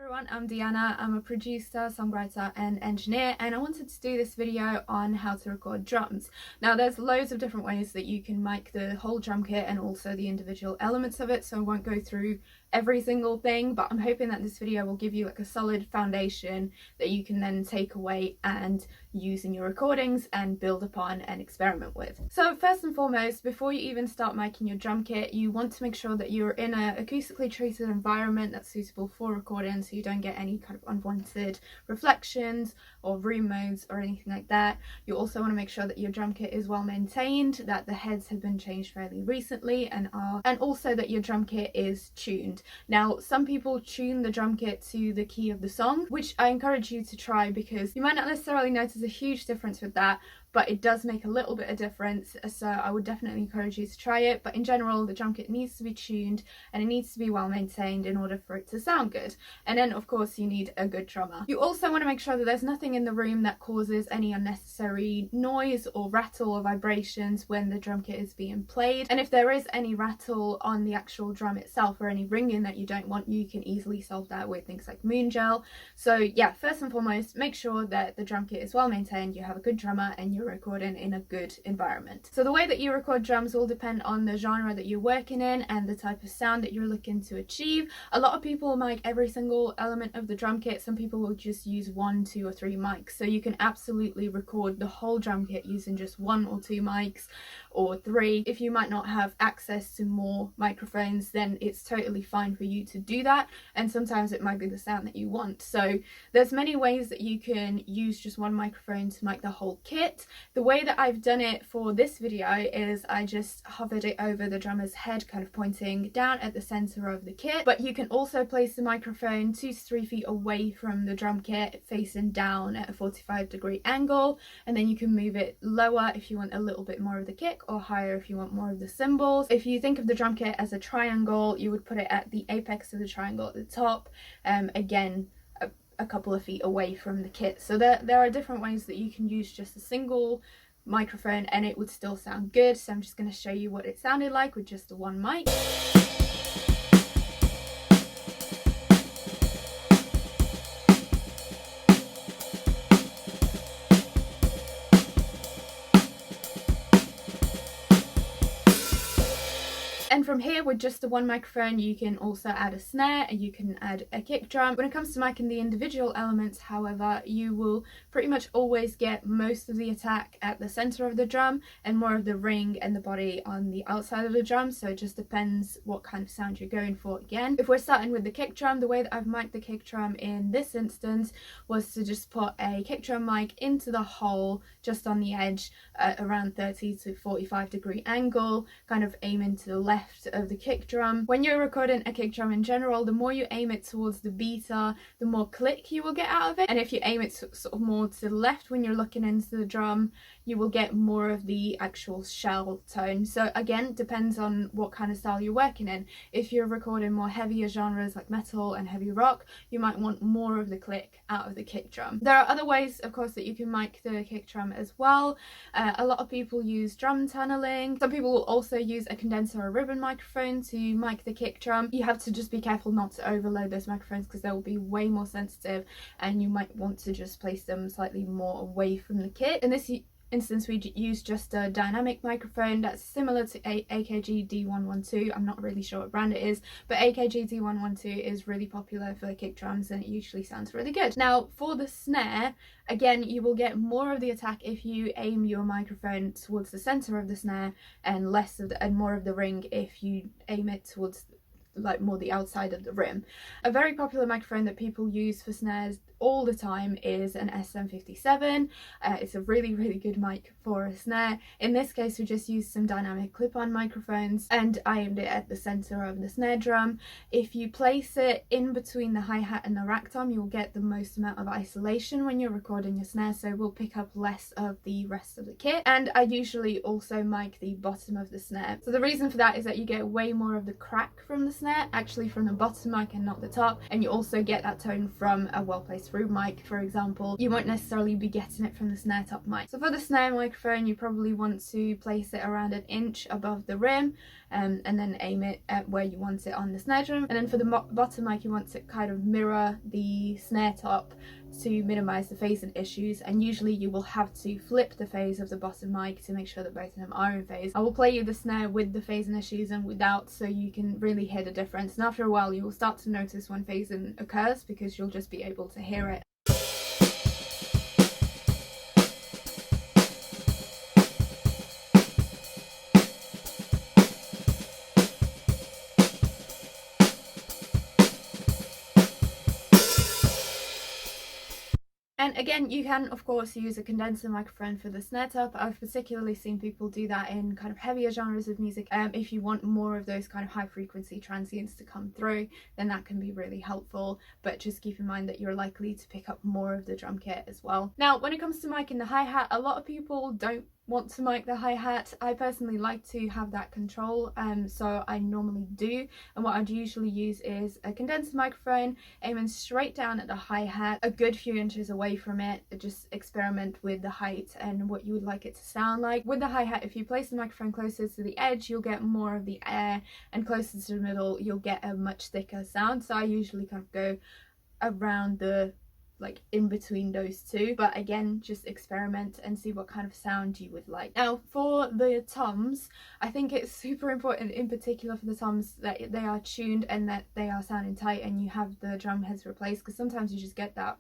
Everyone, I'm Deanna. I'm a producer, songwriter and engineer, and I wanted to do this video on how to record drums. Now there's loads of different ways that you can mic the whole drum kit and also the individual elements of it, so I won't go through every single thing, but I'm hoping that this video will give you like a solid foundation that you can then take away and use in your recordings and build upon and experiment with. So first and foremost, before you even start miking your drum kit, you want to make sure that you're in an acoustically treated environment that's suitable for recording, so you don't get any kind of unwanted reflections or room modes or anything like that. You also want to make sure that your drum kit is well maintained, that the heads have been changed fairly recently and also that your drum kit is tuned. Now some people tune the drum kit to the key of the song, which I encourage you to try because you might not necessarily notice a huge difference with that, but it does make a little bit of difference, so I would definitely encourage you to try it. But in general, the drum kit needs to be tuned and it needs to be well maintained in order for it to sound good. And then of course you need a good drummer. You also want to make sure that there's nothing in the room that causes any unnecessary noise or rattle or vibrations when the drum kit is being played, and if there is any rattle on the actual drum itself or any ringing that you don't want, you can easily solve that with things like moon gel. So yeah, first and foremost, make sure that the drum kit is well maintained, you have a good drummer, and you're recording in a good environment. So the way that you record drums will depend on the genre that you're working in and the type of sound that you're looking to achieve. A lot of people mic every single element of the drum kit. Some people will just use 1, 2 or 3 mics, so you can absolutely record the whole drum kit using just 1 or 2 mics or 3. If you might not have access to more microphones, then it's totally fine for you to do that, and sometimes it might be the sound that you want. So there's many ways that you can use just 1 microphone to mic the whole kit. The way that I've done it for this video is I just hovered it over the drummer's head, kind of pointing down at the center of the kit, but you can also place the microphone 2 to 3 feet away from the drum kit, facing down at a 45-degree angle, and then you can move it lower if you want a little bit more of the kick, or higher if you want more of the cymbals. If you think of the drum kit as a triangle, you would put it at the apex of the triangle at the top, again a couple of feet away from the kit. So there are different ways that you can use just a single microphone and it would still sound good. So I'm just going to show you what it sounded like with just the 1 mic. And from here, with just the 1 microphone, you can also add a snare and you can add a kick drum. When it comes to miking the individual elements, however, you will pretty much always get most of the attack at the center of the drum and more of the ring and the body on the outside of the drum. So it just depends what kind of sound you're going for again. If we're starting with the kick drum, the way that I've mic'd the kick drum in this instance was to just put a kick drum mic into the hole just on the edge at around 30 to 45-degree angle, kind of aiming to the left of the kick drum. When you're recording a kick drum in general, the more you aim it towards the beater, the more click you will get out of it, and if you aim it sort of more to the left when you're looking into the drum, you will get more of the actual shell tone. So again, depends on what kind of style you're working in. If you're recording more heavier genres like metal and heavy rock, you might want more of the click out of the kick drum. There are other ways, of course, that you can mic the kick drum as well. A lot of people use drum tunneling. Some people will also use a condenser or ribbon microphone to mic the kick drum. You have to just be careful not to overload those microphones because they will be way more sensitive, and you might want to just place them slightly more away from the kit. In this instance, we use just a dynamic microphone that's similar to AKG D112. I'm not really sure what brand it is, but AKG D112 is really popular for kick drums and it usually sounds really good. Now for the snare, again, you will get more of the attack if you aim your microphone towards the center of the snare and less of and more of the ring if you aim it towards like more the outside of the rim. A very popular microphone that people use for snares all the time is an SM57. It's a really good mic for a snare. In this case, we just used some dynamic clip-on microphones and I aimed it at the center of the snare drum. If you place it in between the hi-hat and the rack tom, you'll get the most amount of isolation when you're recording your snare, so we'll pick up less of the rest of the kit. And I usually also mic the bottom of the snare. So the reason for that is that you get way more of the crack from the snare, actually from the bottom mic and not the top, and you also get that tone from a well-placed through mic, for example. You won't necessarily be getting it from the snare top mic. So for the snare microphone, you probably want to place it around 1 inch above the rim, and then aim it at where you want it on the snare drum. And then for the bottom mic, you want to kind of mirror the snare top to minimize the phasing issues, and usually you will have to flip the phase of the bottom mic to make sure that both of them are in phase. I will play you the snare with the phasing issues and without, so you can really hear the difference, and after a while you will start to notice when phasing occurs because you'll just be able to hear it. And again, you can of course use a condenser microphone for the snare top. I've particularly seen people do that in kind of heavier genres of music. If you want more of those kind of high frequency transients to come through, then that can be really helpful, but just keep in mind that you're likely to pick up more of the drum kit as well. Now when it comes to mic and the hi-hat, a lot of people don't want to mic the hi-hat. I personally like to have that control, so I normally do, and what I'd usually use is a condenser microphone aiming straight down at the hi-hat, a good few inches away from it. Just experiment with the height and what you would like it to sound like. With the hi-hat, if you place the microphone closer to the edge, you'll get more of the air, and closer to the middle you'll get a much thicker sound. So I usually kind of go around the in between those two, but again, just experiment and see what kind of sound you would like. Now for the toms, I think it's super important, in particular for the toms, that they are tuned and that they are sounding tight and you have the drum heads replaced, because sometimes you just get that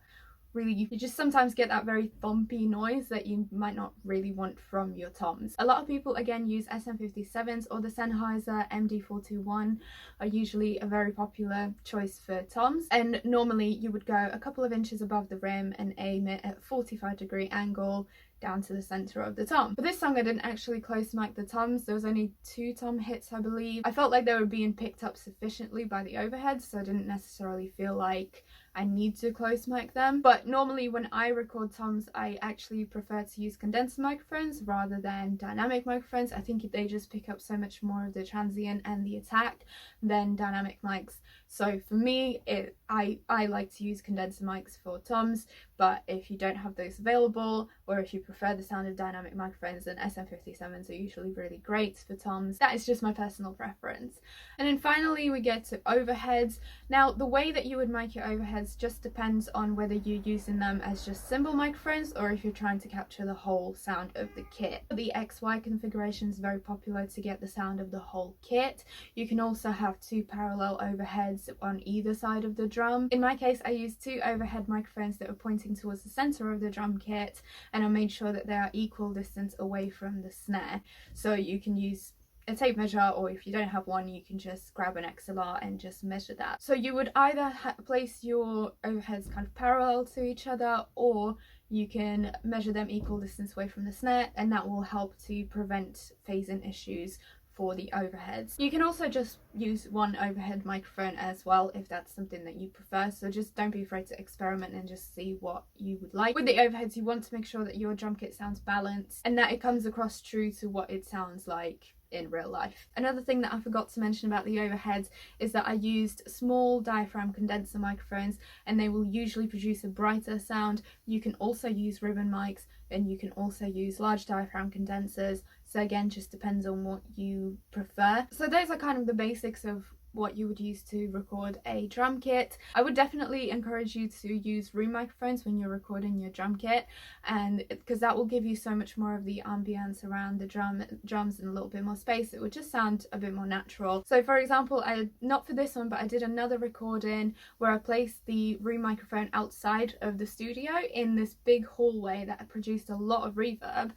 sometimes get that very thumpy noise that you might not really want from your toms. A lot of people again use SM57s, or the Sennheiser MD421 are usually a very popular choice for toms, and normally you would go a couple of inches above the rim and aim it at a 45-degree angle down to the center of the tom. For this song I didn't actually close mic the toms. There was only 2 tom hits, I believe. I felt like they were being picked up sufficiently by the overheads, so I didn't necessarily feel like I need to close mic them. But normally when I record toms, I actually prefer to use condenser microphones rather than dynamic microphones. I think they just pick up so much more of the transient and the attack than dynamic mics. So for me, I like to use condenser mics for toms, but if you don't have those available, or if you prefer the sound of dynamic microphones, then SM57s are usually really great for toms. That is just my personal preference. And then finally we get to overheads. Now the way that you would mic your overheads just depends on whether you're using them as just cymbal microphones or if you're trying to capture the whole sound of the kit. The XY configuration is very popular to get the sound of the whole kit. You can also have 2 parallel overheads on either side of the drum. In my case, I used 2 overhead microphones that were pointing towards the center of the drum kit, and I made sure that they are equal distance away from the snare. So you can use a tape measure, or if you don't have one, you can just grab an XLR and just measure that. So you would either place your overheads kind of parallel to each other, or you can measure them equal distance away from the snare, and that will help to prevent phasing issues for the overheads. You can also just use one overhead microphone as well if that's something that you prefer, so just don't be afraid to experiment and just see what you would like. With the overheads, you want to make sure that your drum kit sounds balanced and that it comes across true to what it sounds like in real life. Another thing that I forgot to mention about the overheads is that I used small diaphragm condenser microphones, and they will usually produce a brighter sound. You can also use ribbon mics, and you can also use large diaphragm condensers. So again, just depends on what you prefer. So those are kind of the basics of what you would use to record a drum kit. I would definitely encourage you to use room microphones when you're recording your drum kit, and because that will give you so much more of the ambience around the drums and a little bit more space. It would just sound a bit more natural. So for example, not for this one, but I did another recording where I placed the room microphone outside of the studio in this big hallway that produced a lot of reverb,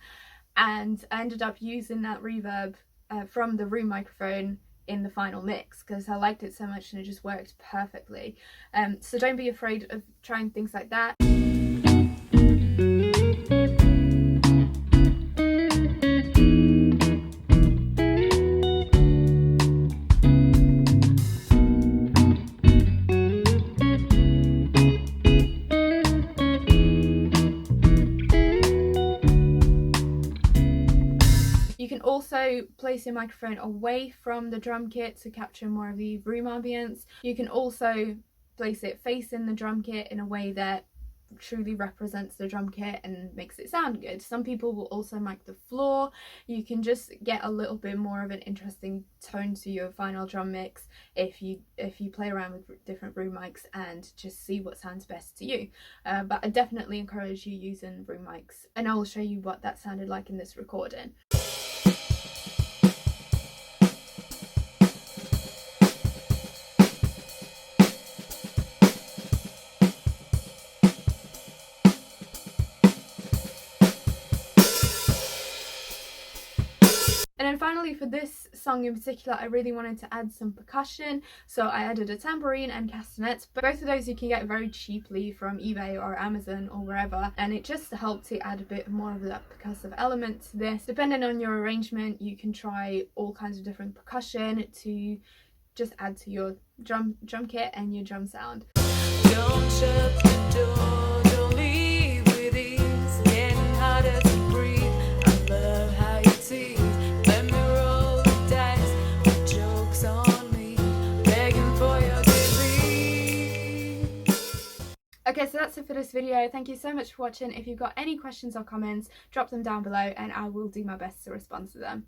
and I ended up using that reverb from the room microphone in the final mix because I liked it so much and it just worked perfectly. So don't be afraid of trying things like that. You can also place your microphone away from the drum kit to capture more of the room ambience. You can also place it facing the drum kit in a way that truly represents the drum kit and makes it sound good. Some people will also mic the floor. You can just get a little bit more of an interesting tone to your final drum mix if you play around with different room mics and just see what sounds best to you. But I definitely encourage you using room mics, and I will show you what that sounded like in this recording. And then finally, for this song in particular, I really wanted to add some percussion, so I added a tambourine and castanets. But both of those you can get very cheaply from eBay or Amazon or wherever, and it just helped to add a bit more of that percussive element to this. Depending on your arrangement, you can try all kinds of different percussion to just add to your drum kit and your drum sound. Don't shut the door, don't leave with ease, it's getting harder to breathe. I love how you tease. Okay, so that's it for this video. Thank you so much for watching. If you've got any questions or comments, drop them down below and I will do my best to respond to them.